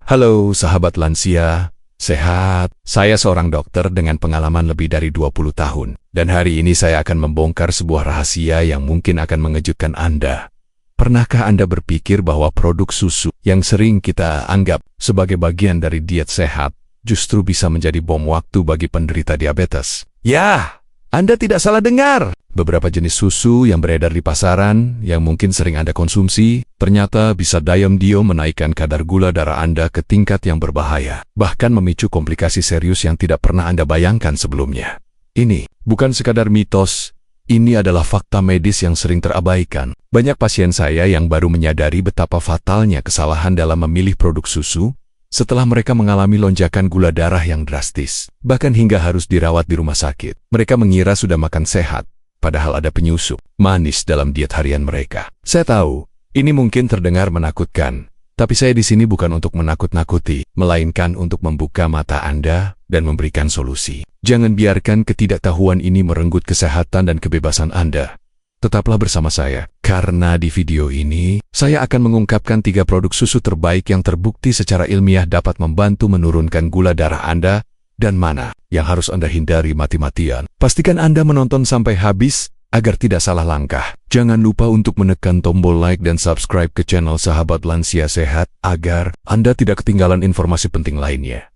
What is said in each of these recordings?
Halo sahabat lansia, sehat? Saya seorang dokter dengan pengalaman lebih dari 20 tahun. Dan hari ini saya akan membongkar sebuah rahasia yang mungkin akan mengejutkan Anda. Pernahkah Anda berpikir bahwa produk susu yang sering kita anggap sebagai bagian dari diet sehat justru bisa menjadi bom waktu bagi penderita diabetes? Ya, Anda tidak salah dengar. Beberapa jenis susu yang beredar di pasaran, yang mungkin sering Anda konsumsi, ternyata bisa diam-diam menaikkan kadar gula darah Anda ke tingkat yang berbahaya, bahkan memicu komplikasi serius yang tidak pernah Anda bayangkan sebelumnya. Ini bukan sekadar mitos, ini adalah fakta medis yang sering terabaikan. Banyak pasien saya yang baru menyadari betapa fatalnya kesalahan dalam memilih produk susu, setelah mereka mengalami lonjakan gula darah yang drastis, bahkan hingga harus dirawat di rumah sakit. Mereka mengira sudah makan sehat, padahal ada penyusup manis dalam diet harian mereka. Saya tahu, ini mungkin terdengar menakutkan, tapi saya di sini bukan untuk menakut-nakuti, melainkan untuk membuka mata Anda dan memberikan solusi. Jangan biarkan ketidaktahuan ini merenggut kesehatan dan kebebasan Anda. Tetaplah bersama saya, karena di video ini, saya akan mengungkapkan 3 produk susu terbaik yang terbukti secara ilmiah dapat membantu menurunkan gula darah Anda, dan mana yang harus Anda hindari mati-matian. Pastikan Anda menonton sampai habis agar tidak salah langkah. Jangan lupa untuk menekan tombol like dan subscribe ke channel Sahabat Lansia Sehat agar Anda tidak ketinggalan informasi penting lainnya.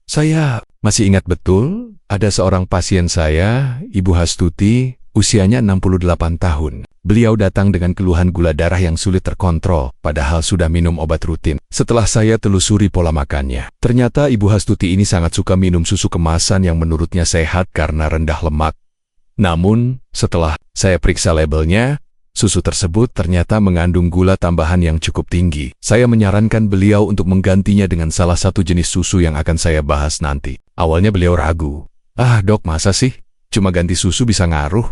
Saya masih ingat betul, ada seorang pasien saya, Ibu Hastuti, usianya 68 tahun. Beliau datang dengan keluhan gula darah yang sulit terkontrol, padahal sudah minum obat rutin. Setelah saya telusuri pola makannya, ternyata Ibu Hastuti ini sangat suka minum susu kemasan yang menurutnya sehat karena rendah lemak. Namun, setelah saya periksa labelnya, susu tersebut ternyata mengandung gula tambahan yang cukup tinggi. Saya menyarankan beliau untuk menggantinya dengan salah satu jenis susu yang akan saya bahas nanti. Awalnya beliau ragu. Dok, masa sih? Cuma ganti susu bisa ngaruh?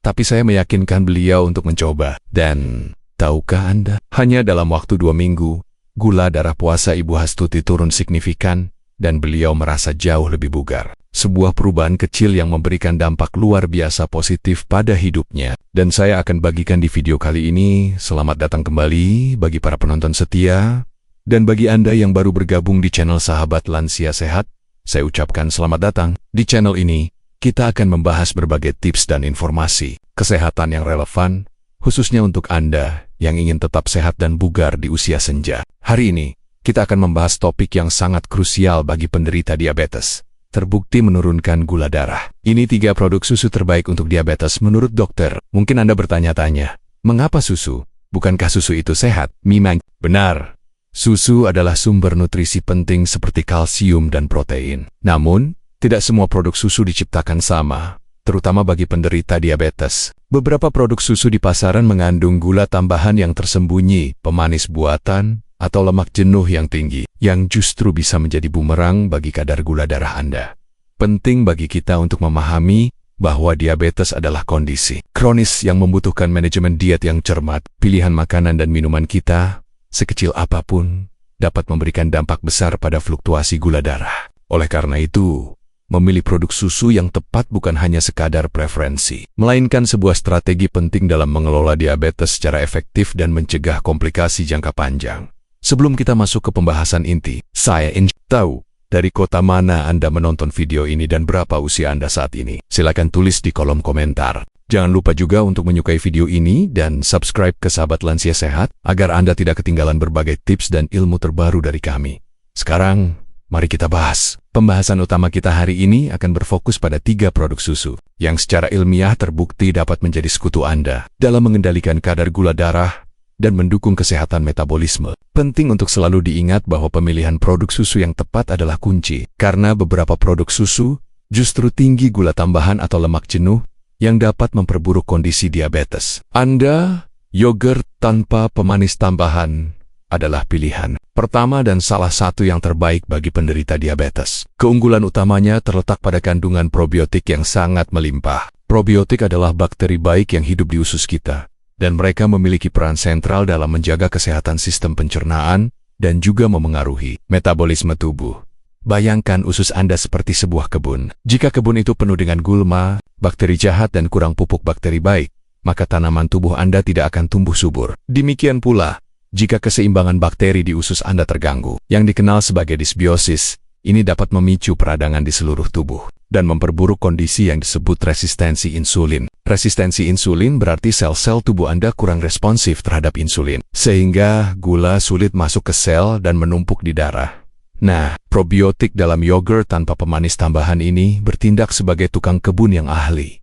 Tapi saya meyakinkan beliau untuk mencoba. Dan, tahukah Anda? Hanya dalam waktu 2 minggu, gula darah puasa Ibu Hastuti turun signifikan, dan beliau merasa jauh lebih bugar. Sebuah perubahan kecil yang memberikan dampak luar biasa positif pada hidupnya. Dan saya akan bagikan di video kali ini. Selamat datang kembali bagi para penonton setia. Dan bagi Anda yang baru bergabung di channel Sahabat Lansia Sehat, saya ucapkan selamat datang. Di channel ini, kita akan membahas berbagai tips dan informasi kesehatan yang relevan, khususnya untuk Anda yang ingin tetap sehat dan bugar di usia senja. Hari ini, kita akan membahas topik yang sangat krusial bagi penderita diabetes. Terbukti menurunkan gula darah. Ini 3 produk susu terbaik untuk diabetes menurut dokter. Mungkin Anda bertanya-tanya, mengapa susu? Bukankah susu itu sehat? Memang benar. Susu adalah sumber nutrisi penting seperti kalsium dan protein. Namun, tidak semua produk susu diciptakan sama, terutama bagi penderita diabetes. Beberapa produk susu di pasaran mengandung gula tambahan yang tersembunyi, pemanis buatan, atau lemak jenuh yang tinggi, yang justru bisa menjadi bumerang bagi kadar gula darah Anda. Penting bagi kita untuk memahami bahwa diabetes adalah kondisi kronis yang membutuhkan manajemen diet yang cermat. Pilihan makanan dan minuman kita, sekecil apapun, dapat memberikan dampak besar pada fluktuasi gula darah. Oleh karena itu, memilih produk susu yang tepat bukan hanya sekadar preferensi, melainkan sebuah strategi penting dalam mengelola diabetes secara efektif dan mencegah komplikasi jangka panjang. Sebelum kita masuk ke pembahasan inti, saya ingin tahu dari kota mana Anda menonton video ini dan berapa usia Anda saat ini. Silakan tulis di kolom komentar. Jangan lupa juga untuk menyukai video ini dan subscribe ke Sahabat Lansia Sehat agar Anda tidak ketinggalan berbagai tips dan ilmu terbaru dari kami. Sekarang, mari kita bahas. Pembahasan utama kita hari ini akan berfokus pada 3 produk susu yang secara ilmiah terbukti dapat menjadi sekutu Anda dalam mengendalikan kadar gula darah dan mendukung kesehatan metabolisme. Penting untuk selalu diingat bahwa pemilihan produk susu yang tepat adalah kunci, karena beberapa produk susu justru tinggi gula tambahan atau lemak jenuh yang dapat memperburuk kondisi diabetes. Yogurt tanpa pemanis tambahan adalah pilihan pertama dan salah satu yang terbaik bagi penderita diabetes. Keunggulan utamanya terletak pada kandungan probiotik yang sangat melimpah. Probiotik adalah bakteri baik yang hidup di usus kita, dan mereka memiliki peran sentral dalam menjaga kesehatan sistem pencernaan dan juga memengaruhi metabolisme tubuh. Bayangkan usus Anda seperti sebuah kebun. Jika kebun itu penuh dengan gulma, bakteri jahat dan kurang pupuk bakteri baik, maka tanaman tubuh Anda tidak akan tumbuh subur. Demikian pula, Jika keseimbangan bakteri di usus Anda terganggu, yang dikenal sebagai disbiosis, ini dapat memicu peradangan di seluruh tubuh dan memperburuk kondisi yang disebut resistensi insulin. Resistensi insulin berarti sel-sel tubuh Anda kurang responsif terhadap insulin, sehingga gula sulit masuk ke sel dan menumpuk di darah. Nah, probiotik dalam yogurt tanpa pemanis tambahan ini bertindak sebagai tukang kebun yang ahli.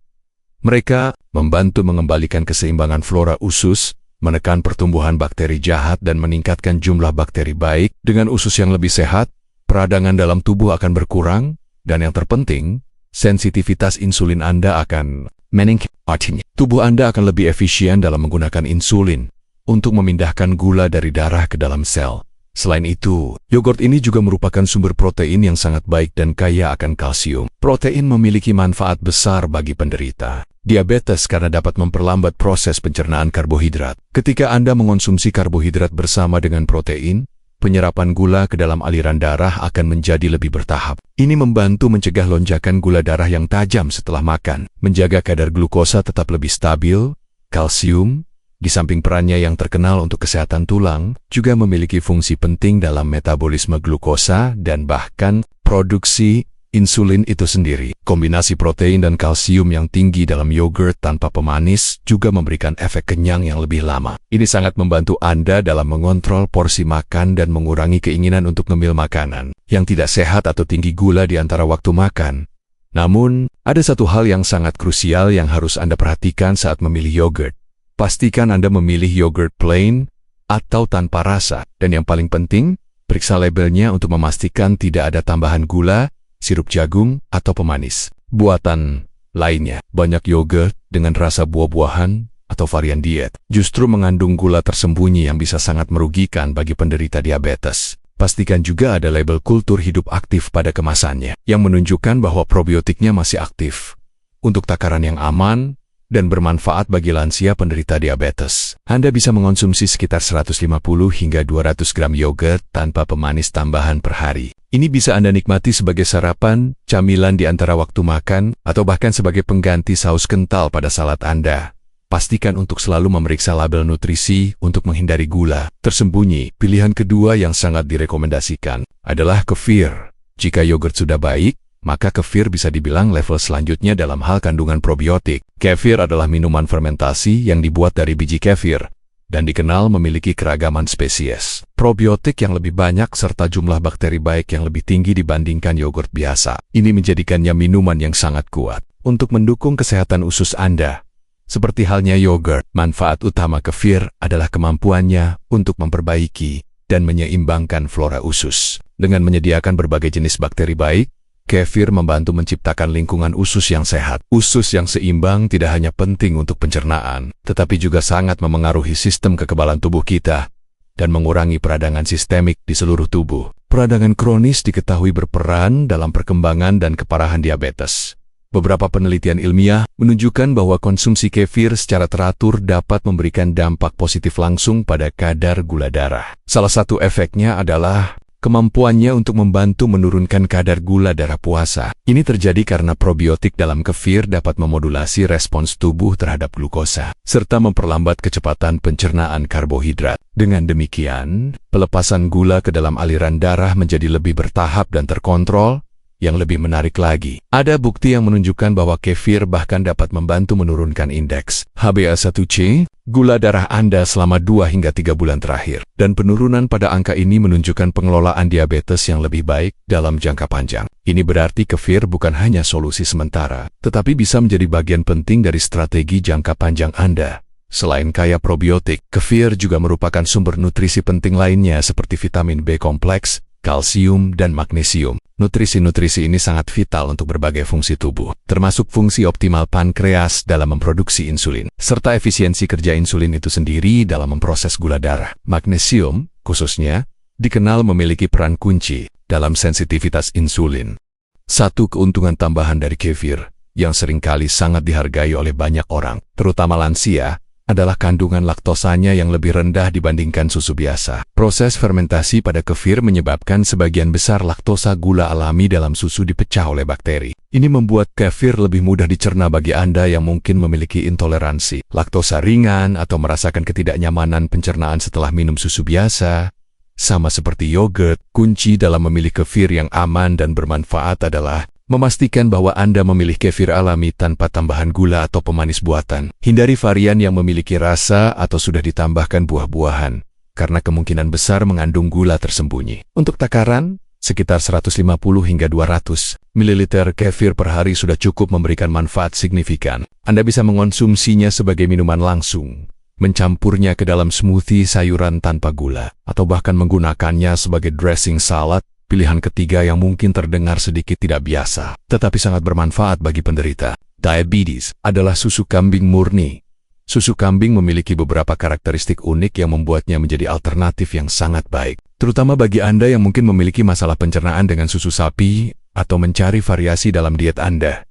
Mereka membantu mengembalikan keseimbangan flora usus, menekan pertumbuhan bakteri jahat dan meningkatkan jumlah bakteri baik. Dengan usus yang lebih sehat, peradangan dalam tubuh akan berkurang, dan yang terpenting, sensitivitas insulin Anda akan meningkat. Artinya, tubuh Anda akan lebih efisien dalam menggunakan insulin untuk memindahkan gula dari darah ke dalam sel. Selain itu, yogurt ini juga merupakan sumber protein yang sangat baik dan kaya akan kalsium. Protein memiliki manfaat besar bagi penderita diabetes karena dapat memperlambat proses pencernaan karbohidrat. Ketika Anda mengonsumsi karbohidrat bersama dengan protein, penyerapan gula ke dalam aliran darah akan menjadi lebih bertahap. Ini membantu mencegah lonjakan gula darah yang tajam setelah makan, menjaga kadar glukosa tetap lebih stabil. Kalsium, di samping perannya yang terkenal untuk kesehatan tulang, juga memiliki fungsi penting dalam metabolisme glukosa dan bahkan produksi insulin itu sendiri. Kombinasi protein dan kalsium yang tinggi dalam yogurt tanpa pemanis juga memberikan efek kenyang yang lebih lama. Ini sangat membantu Anda dalam mengontrol porsi makan dan mengurangi keinginan untuk ngemil makanan yang tidak sehat atau tinggi gula di antara waktu makan. Namun, ada satu hal yang sangat krusial yang harus Anda perhatikan saat memilih yogurt. Pastikan Anda memilih yogurt plain atau tanpa rasa. Dan yang paling penting, periksa labelnya untuk memastikan tidak ada tambahan gula, sirup jagung, atau pemanis buatan lainnya. Banyak yogurt dengan rasa buah-buahan atau varian diet justru mengandung gula tersembunyi yang bisa sangat merugikan bagi penderita diabetes. Pastikan juga ada label kultur hidup aktif pada kemasannya yang menunjukkan bahwa probiotiknya masih aktif untuk takaran yang aman dan bermanfaat bagi lansia penderita diabetes. Anda bisa mengonsumsi sekitar 150 hingga 200 gram yogurt tanpa pemanis tambahan per hari. Ini bisa Anda nikmati sebagai sarapan, camilan di antara waktu makan, atau bahkan sebagai pengganti saus kental pada salad Anda. Pastikan untuk selalu memeriksa label nutrisi untuk menghindari gula tersembunyi. Pilihan kedua yang sangat direkomendasikan adalah kefir. Jika yogurt sudah baik, maka kefir bisa dibilang level selanjutnya dalam hal kandungan probiotik. Kefir adalah minuman fermentasi yang dibuat dari biji kefir dan dikenal memiliki keragaman spesies probiotik yang lebih banyak serta jumlah bakteri baik yang lebih tinggi dibandingkan yogurt biasa. Ini menjadikannya minuman yang sangat kuat untuk mendukung kesehatan usus Anda. Seperti halnya yogurt, manfaat utama kefir adalah kemampuannya untuk memperbaiki dan menyeimbangkan flora usus. Dengan menyediakan berbagai jenis bakteri baik, kefir membantu menciptakan lingkungan usus yang sehat. Usus yang seimbang tidak hanya penting untuk pencernaan, tetapi juga sangat memengaruhi sistem kekebalan tubuh kita dan mengurangi peradangan sistemik di seluruh tubuh. Peradangan kronis diketahui berperan dalam perkembangan dan keparahan diabetes. Beberapa penelitian ilmiah menunjukkan bahwa konsumsi kefir secara teratur dapat memberikan dampak positif langsung pada kadar gula darah. Salah satu efeknya adalah kemampuannya untuk membantu menurunkan kadar gula darah puasa. Ini terjadi karena probiotik dalam kefir dapat memodulasi respons tubuh terhadap glukosa, serta memperlambat kecepatan pencernaan karbohidrat. Dengan demikian, pelepasan gula ke dalam aliran darah menjadi lebih bertahap dan terkontrol. Yang lebih menarik lagi, ada bukti yang menunjukkan bahwa kefir bahkan dapat membantu menurunkan indeks HbA1c, gula darah Anda selama 2 hingga 3 bulan terakhir. Dan penurunan pada angka ini menunjukkan pengelolaan diabetes yang lebih baik dalam jangka panjang. Ini berarti kefir bukan hanya solusi sementara, tetapi bisa menjadi bagian penting dari strategi jangka panjang Anda. Selain kaya probiotik, kefir juga merupakan sumber nutrisi penting lainnya seperti vitamin B kompleks, kalsium, dan magnesium. Nutrisi-nutrisi ini sangat vital untuk berbagai fungsi tubuh, termasuk fungsi optimal pankreas dalam memproduksi insulin, serta efisiensi kerja insulin itu sendiri dalam memproses gula darah. Magnesium, khususnya, dikenal memiliki peran kunci dalam sensitivitas insulin. Satu keuntungan tambahan dari kefir, yang seringkali sangat dihargai oleh banyak orang, terutama lansia, adalah kandungan laktosanya yang lebih rendah dibandingkan susu biasa. Proses fermentasi pada kefir menyebabkan sebagian besar laktosa gula alami dalam susu dipecah oleh bakteri. Ini membuat kefir lebih mudah dicerna bagi Anda yang mungkin memiliki intoleransi laktosa ringan atau merasakan ketidaknyamanan pencernaan setelah minum susu biasa. Sama seperti yogurt, kunci dalam memilih kefir yang aman dan bermanfaat adalah memastikan bahwa Anda memilih kefir alami tanpa tambahan gula atau pemanis buatan. Hindari varian yang memiliki rasa atau sudah ditambahkan buah-buahan, karena kemungkinan besar mengandung gula tersembunyi. Untuk takaran, sekitar 150 hingga 200 ml kefir per hari sudah cukup memberikan manfaat signifikan. Anda bisa mengonsumsinya sebagai minuman langsung, mencampurnya ke dalam smoothie sayuran tanpa gula, atau bahkan menggunakannya sebagai dressing salad. Pilihan ketiga yang mungkin terdengar sedikit tidak biasa, tetapi sangat bermanfaat bagi penderita diabetes adalah susu kambing murni. Susu kambing memiliki beberapa karakteristik unik yang membuatnya menjadi alternatif yang sangat baik, terutama bagi Anda yang mungkin memiliki masalah pencernaan dengan susu sapi atau mencari variasi dalam diet Anda.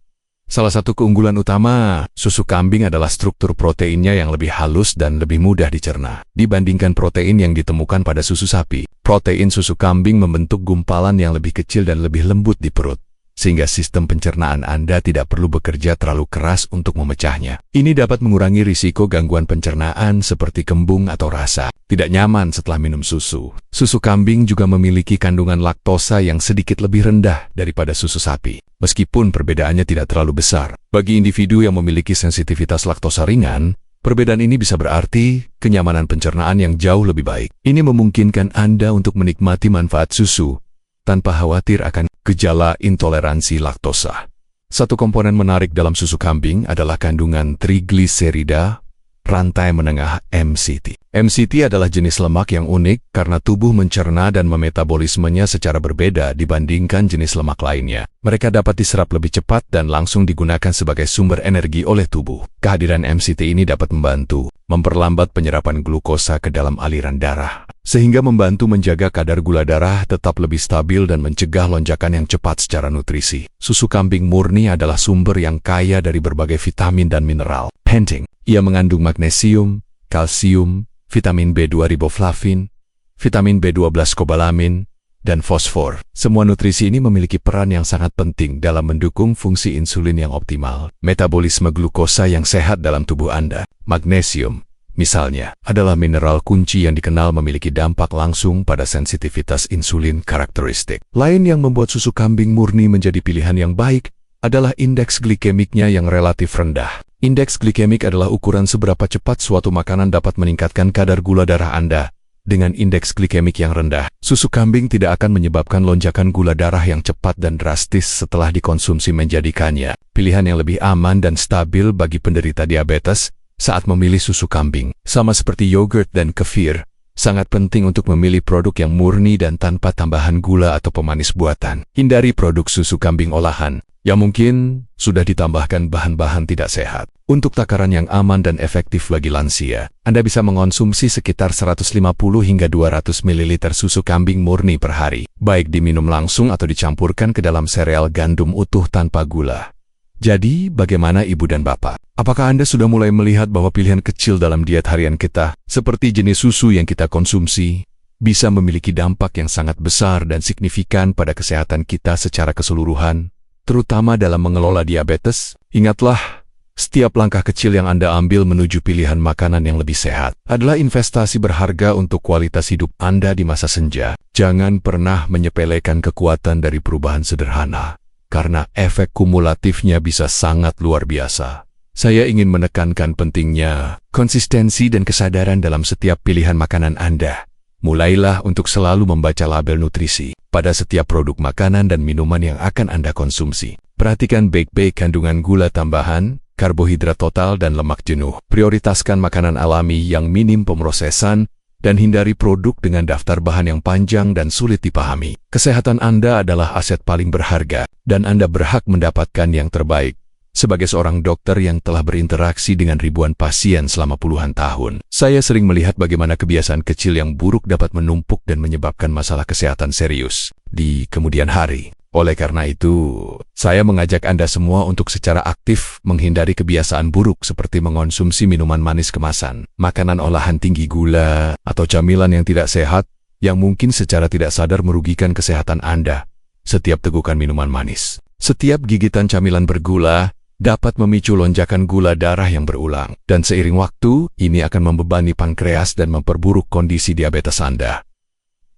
Salah satu keunggulan utama susu kambing adalah struktur proteinnya yang lebih halus dan lebih mudah dicerna dibandingkan protein yang ditemukan pada susu sapi. Protein susu kambing membentuk gumpalan yang lebih kecil dan lebih lembut di perut, sehingga sistem pencernaan Anda tidak perlu bekerja terlalu keras untuk memecahnya. Ini dapat mengurangi risiko gangguan pencernaan seperti kembung atau rasa tidak nyaman setelah minum susu. Susu kambing juga memiliki kandungan laktosa yang sedikit lebih rendah daripada susu sapi, meskipun perbedaannya tidak terlalu besar. Bagi individu yang memiliki sensitivitas laktosa ringan, perbedaan ini bisa berarti kenyamanan pencernaan yang jauh lebih baik. Ini memungkinkan Anda untuk menikmati manfaat susu tanpa khawatir akan gejala intoleransi laktosa. Satu komponen menarik dalam susu kambing adalah kandungan trigliserida rantai menengah MCT. MCT adalah jenis lemak yang unik karena tubuh mencerna dan memetabolismenya secara berbeda dibandingkan jenis lemak lainnya. Mereka dapat diserap lebih cepat dan langsung digunakan sebagai sumber energi oleh tubuh. Kehadiran MCT ini dapat membantu memperlambat penyerapan glukosa ke dalam aliran darah, sehingga membantu menjaga kadar gula darah tetap lebih stabil dan mencegah lonjakan yang cepat secara nutrisi. Susu kambing murni adalah sumber yang kaya dari berbagai vitamin dan mineral penting. Ia mengandung magnesium, kalsium, vitamin B2 riboflavin, vitamin B12 kobalamin, dan fosfor. Semua nutrisi ini memiliki peran yang sangat penting dalam mendukung fungsi insulin yang optimal, metabolisme glukosa yang sehat dalam tubuh Anda. Magnesium, misalnya, adalah mineral kunci yang dikenal memiliki dampak langsung pada sensitivitas insulin karakteristik. Lain yang membuat susu kambing murni menjadi pilihan yang baik adalah indeks glikemiknya yang relatif rendah. Indeks glikemik adalah ukuran seberapa cepat suatu makanan dapat meningkatkan kadar gula darah Anda. Dengan indeks glikemik yang rendah, susu kambing tidak akan menyebabkan lonjakan gula darah yang cepat dan drastis setelah dikonsumsi, menjadikannya pilihan yang lebih aman dan stabil bagi penderita diabetes saat memilih susu kambing. Sama seperti yogurt dan kefir, sangat penting untuk memilih produk yang murni dan tanpa tambahan gula atau pemanis buatan. Hindari produk susu kambing olahan yang mungkin sudah ditambahkan bahan-bahan tidak sehat. Untuk takaran yang aman dan efektif bagi lansia, Anda bisa mengonsumsi sekitar 150 hingga 200 ml susu kambing murni per hari, baik diminum langsung atau dicampurkan ke dalam sereal gandum utuh tanpa gula. Jadi, bagaimana Ibu dan Bapak? Apakah Anda sudah mulai melihat bahwa pilihan kecil dalam diet harian kita, seperti jenis susu yang kita konsumsi, bisa memiliki dampak yang sangat besar dan signifikan pada kesehatan kita secara keseluruhan, terutama dalam mengelola diabetes? Ingatlah, setiap langkah kecil yang Anda ambil menuju pilihan makanan yang lebih sehat adalah investasi berharga untuk kualitas hidup Anda di masa senja. Jangan pernah menyepelekan kekuatan dari perubahan sederhana, karena efek kumulatifnya bisa sangat luar biasa. Saya ingin menekankan pentingnya konsistensi dan kesadaran dalam setiap pilihan makanan Anda. Mulailah untuk selalu membaca label nutrisi pada setiap produk makanan dan minuman yang akan Anda konsumsi. Perhatikan baik-baik kandungan gula tambahan, karbohidrat total, dan lemak jenuh. Prioritaskan makanan alami yang minim pemrosesan dan hindari produk dengan daftar bahan yang panjang dan sulit dipahami. Kesehatan Anda adalah aset paling berharga, dan Anda berhak mendapatkan yang terbaik. Sebagai seorang dokter yang telah berinteraksi dengan ribuan pasien selama puluhan tahun, saya sering melihat bagaimana kebiasaan kecil yang buruk dapat menumpuk dan menyebabkan masalah kesehatan serius di kemudian hari. Oleh karena itu, saya mengajak Anda semua untuk secara aktif menghindari kebiasaan buruk seperti mengonsumsi minuman manis kemasan, makanan olahan tinggi gula, atau camilan yang tidak sehat yang mungkin secara tidak sadar merugikan kesehatan Anda. Setiap tegukan minuman manis, setiap gigitan camilan bergula dapat memicu lonjakan gula darah yang berulang, dan seiring waktu, ini akan membebani pankreas dan memperburuk kondisi diabetes Anda.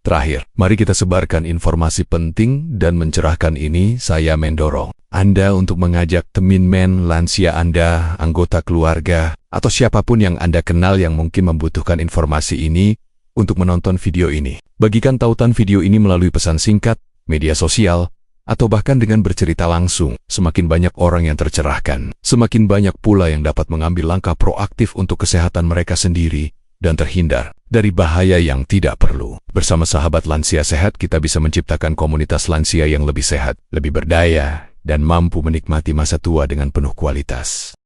Terakhir, mari kita sebarkan informasi penting dan mencerahkan ini. Saya mendorong Anda untuk mengajak teman lansia Anda, anggota keluarga, atau siapapun yang Anda kenal yang mungkin membutuhkan informasi ini untuk menonton video ini. Bagikan tautan video ini melalui pesan singkat, media sosial, atau bahkan dengan bercerita langsung. Semakin banyak orang yang tercerahkan, semakin banyak pula yang dapat mengambil langkah proaktif untuk kesehatan mereka sendiri dan terhindar dari bahaya yang tidak perlu. Bersama sahabat lansia sehat, kita bisa menciptakan komunitas lansia yang lebih sehat, lebih berdaya, dan mampu menikmati masa tua dengan penuh kualitas.